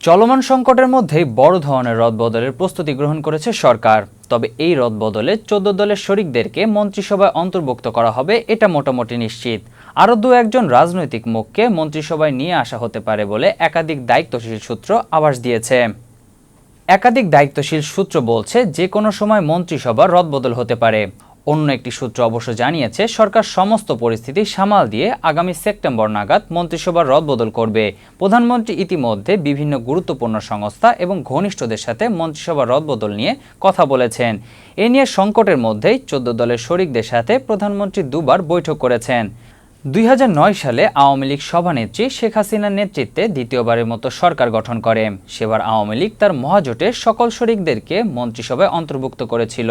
চলমান সংকটের মধ্যেই বড় ধরনের রদবদলের প্রস্তুতি গ্রহণ করেছে সরকার। তবে এই রদবদলে 14 দলের শরিকদেরকে মন্ত্রিসভায় অন্তর্ভুক্ত করা হবে এটা মোটামুটি নিশ্চিত। আরও একজন রাজনৈতিক মুখকে মন্ত্রিসভায় নিয়ে আসা হতে পারে বলে একাধিক দায়িত্বশীল সূত্র আভাস দিয়েছে। একাধিক দায়িত্বশীল সূত্র বলছে যে কোনো সময় মন্ত্রিসভার রদবদল হতে পারে। অন্য একটি সূত্র অবশ্য জানিয়েছে সরকার সমস্ত পরিস্থিতি সামাল দিয়ে আগামী সেপ্টেম্বর নাগাদ মন্ত্রিসভার রদবদল করবে। প্রধানমন্ত্রী ইতিমধ্যে বিভিন্ন গুরুত্বপূর্ণ সংস্থা এবং ঘনিষ্ঠদের সাথে মন্ত্রিসভার রদবদল নিয়ে কথা বলেছেন। এ নিয়ে সংকটের মধ্যেই 14 দলের শরিকদের সাথে প্রধানমন্ত্রী দুবার বৈঠক করেছেন। 2009 সালে আওয়ামী লীগ সভানেত্রী শেখ হাসিনার নেতৃত্বে দ্বিতীয়বারের মতো সরকার গঠন করে। সেবার আওয়ামী লীগ তার মহাজোটের সকল শরিকদেরকে মন্ত্রিসভায় অন্তর্ভুক্ত করেছিল।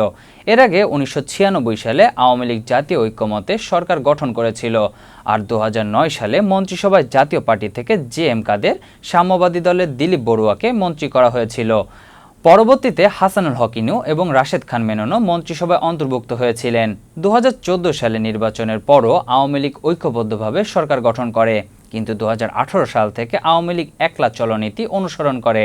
এর আগে 1996 সালে আওয়ামী লীগ জাতীয় ঐক্যমত্যে সরকার গঠন করেছিল। আর 2009 সালে মন্ত্রিসভায় জাতীয় পার্টি থেকে জে.এম. কাদের, সাম্যবাদী দলের দিলীপ বড়ুয়াকে মন্ত্রী করা হয়েছিল। পরবর্তীতে হাসানুল হক ইনু এবং রাশেদ খান মেননও মন্ত্রিসভায় অন্তর্ভুক্ত হয়েছিলেন। 2014 সালে নির্বাচনের পরও আওয়ামী লীগ ঐক্যবদ্ধভাবে সরকার গঠন করে, কিন্তু 2018 সাল থেকে আওয়ামী লীগ একলা চলনীতি অনুসরণ করে।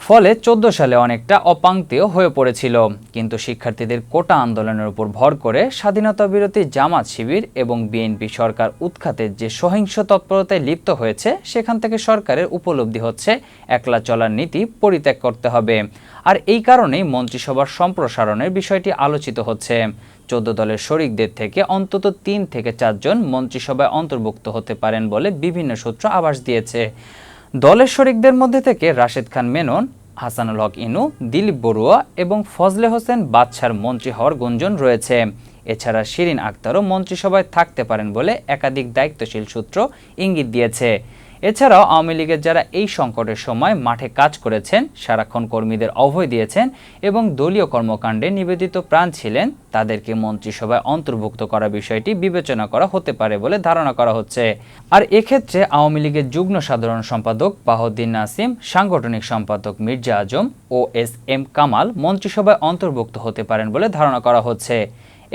ফলে 14 সালে অনেকটা অপাংক্তেয় হয়ে পড়েছিল। কিন্তু শিক্ষার্থীদের কোটা আন্দোলনের উপর ভর করে স্বাধীনতা বিরোধী জামাত শিবির এবং বিএনপি সরকার উৎখাতের যে সহিংস তৎপরতায় লিপ্ত হয়েছে, সেখান থেকে সরকারের উপলব্ধি হচ্ছে একলা চলার নীতি পরিত্যাগ করতে হবে। আর এই কারণেই মন্ত্রিসভার সম্প্রসারণের বিষয়টি আলোচিত হচ্ছে। 14 দলের শরিকদের থেকে অন্তত 3 থেকে 4 জন মন্ত্রিসভায় অন্তর্ভুক্ত হতে পারেন বলে বিভিন্ন সূত্র আভাস দিয়েছে। দলের শরিকদের মধ্যে থেকে রাশেদ খান মেনন, হাসানুল হক ইনু, দিলীপ বড়ুয়া এবং ফজলে হোসেন বাদশার মন্ত্রী হওয়ার গুঞ্জন রয়েছে। এছাড়া শিরিন আক্তারও মন্ত্রিসভায় থাকতে পারেন বলে একাধিক দায়িত্বশীল সূত্র ইঙ্গিত দিয়েছে। এছাড়াও আওয়ামী লীগের যারা এই সংকটের সময় মাঠে কাজ করেছেন, সারাক্ষণ কর্মীদের অভয় দিয়েছেন এবং দলীয় কর্মকাণ্ডে নিবেদিত প্রাণ ছিলেন, তাদেরকে মন্ত্রিসভায় অন্তর্ভুক্ত করার বিষয়টি বিবেচনা করা হতে পারে বলে ধারণা করা হচ্ছে। আর এক্ষেত্রে আওয়ামী লীগের যুগ্ম সাধারণ সম্পাদক বাহাউদ্দিন নাসিম, সাংগঠনিক সম্পাদক মির্জা আজম ও এস.এম. কামাল মন্ত্রিসভায় অন্তর্ভুক্ত হতে পারেন বলে ধারণা করা হচ্ছে।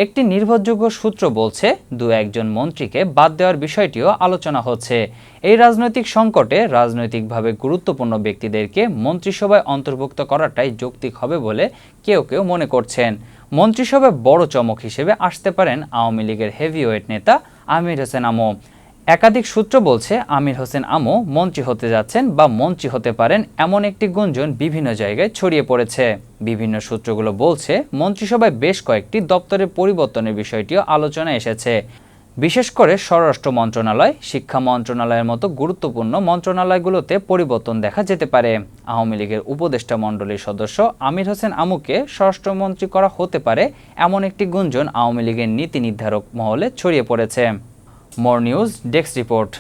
একটি নির্ভরযোগ্য সূত্র বলছে 2-1 মন্ত্রীকে বাদ দেওয়ার বিষয়টিও আলোচনা হচ্ছে। এই রাজনৈতিক সংকটে রাজনৈতিকভাবে গুরুত্বপূর্ণ ব্যক্তিদেরকে মন্ত্রিসভায় অন্তর্ভুক্ত করাটাই যৌক্তিক হবে বলে কেউ কেউ মনে করছেন। মন্ত্রিসভায় বড় চমক হিসেবে আসতে পারেন আওয়ামী লীগের হেভিওয়েট নেতা আমির হোসেন আমু। একাধিক সূত্র বলছে আমির হোসেন আমু মন্ত্রী হতে যাচ্ছেন বা মন্ত্রী হতে পারেন এমন একটি গুঞ্জন বিভিন্ন জায়গায় ছড়িয়ে পড়েছে। বিভিন্ন সূত্রগুলো বলছে মন্ত্রিসভায় বেশ কয়েকটি দপ্তরের পরিবর্তনের বিষয়টিও আলোচনায় এসেছে। বিশেষ করে স্বরাষ্ট্র মন্ত্রণালয়, শিক্ষা মন্ত্রণালয়ের মতো গুরুত্বপূর্ণ মন্ত্রণালয়গুলোতে পরিবর্তন দেখা যেতে পারে। আওয়ামী লীগের উপদেষ্টা মণ্ডলীর সদস্য আমির হোসেন আমুকে স্বরাষ্ট্রমন্ত্রী করা হতে পারে এমন একটি গুঞ্জন আওয়ামী লীগের নীতি নির্ধারক মহলে ছড়িয়ে পড়েছে। মোর নিউজ ডেস্ক রিপোর্ট।